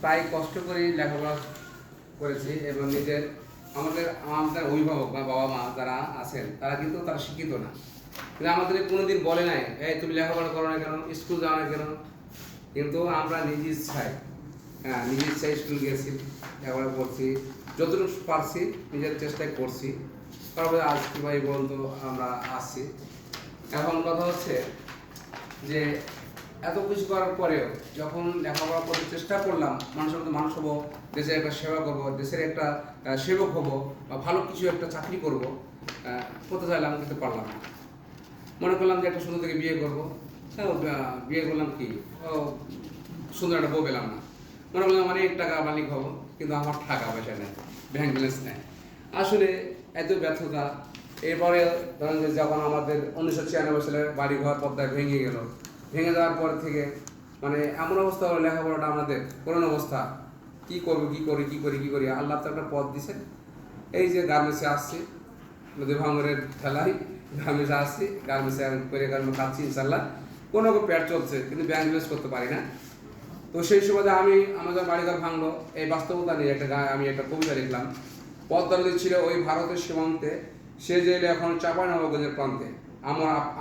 প্রায় কষ্ট করেই লেখাপড়া করেছি এবং নিজের আমাদের অভিভাবক বা বাবা মা যারা আছেন তারা কিন্তু তারা শিক্ষিত না, কিন্তু আমাদের কোনোদিন বলে নাই এই তুমি লেখাপড়া করো না কেন, স্কুল যাও না কেন। কিন্তু আমরা নিজ ইচ্ছায়, নিজ ইচ্ছায় স্কুল গেছি, লেখাপড়া করছি, যতটুকু পারছি নিজের চেষ্টায় করছি, তারপরে আজ কীভাবে পর্যন্ত আমরা আসছি। এখন কথা হচ্ছে যে এত কিছু করার পরেও যখন লেখাপড়া করার চেষ্টা করলাম, মানুষের মধ্যে মানুষ হবো, দেশের একটা সেবা করব, দেশের একটা সেবক হব বা ভালো কিছু একটা চাকরি করব, করতে চাইলাম কিন্তু পারলাম না। মনে করলাম যে একটা সুন্দর থেকে বিয়ে করবো, বিয়ে করলাম কি সুন্দর একটা বউ পেলাম না। মনে করলাম অনেক টাকা মালিক হবো, কিন্তু আমার টাকা পয়সা নেই, ব্যাংক ব্যালেন্স নেই। আসলে এত ব্যর্থতা। এরপরে ধরেন যে যখন আমাদের 1996 সালে বাড়িঘর পদ্মায় ভেঙে গেল, ভেঙে যাওয়ার পর থেকে মানে এমন অবস্থা হলো লেখাপড়াটা আমাদের করুণ অবস্থা। কী করবো, কী করি আল্লাহ তো একটা পথ দিছে। এই যে গার্মেন্টসে আসছি, নদী ভাঙরের ঠেলাই গার্মেন্টসে আসছি, গার্মেন্টসে করে গার্মেন্টস খাচ্ছি ইনশাল্লাহ, কোনো পেট চলছে, কিন্তু ব্যাংক ব্যালেন্স করতে পারি না। তো সেই সময় আমাদের বাড়িঘর ভাঙলো, এই বাস্তবতা নিয়ে আমি একটা কবিতা লিখলাম। পদ্মা নদী ছিল ওই ভারতের সীমান্তে, সে জেলে এখন চাঁপাইনবাবগঞ্জের প্রান্তে।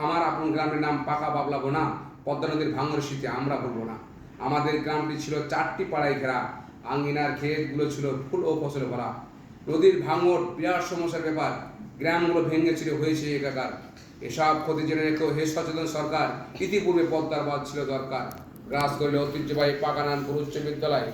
আমার আপন গ্রামের নাম পাকা বাবলা বোনা, পদ্মা নদীর ভাঙর শীতে আমরা ভুলবো না। আমাদের গ্রামটি ছিল 4টি পাড়ায় ঘেরা, আঙ্গিনার ক্ষেতগুলো ছিল ফুল ও ফসলে ভরা। নদীর ভাঙর বিরাট সমস্যার ব্যাপার, গ্রামগুলো ভেঙেছিল, হয়েছে একাকার। এসব ক্ষতি জেনে রেখেও হে সচেতন সরকার, ইতিপূর্বে পদ্মার বাঁধ ছিল দরকার। গ্রাস করলে ঐতিহ্যবাহী পাকানানপুর উচ্চ বিদ্যালয়।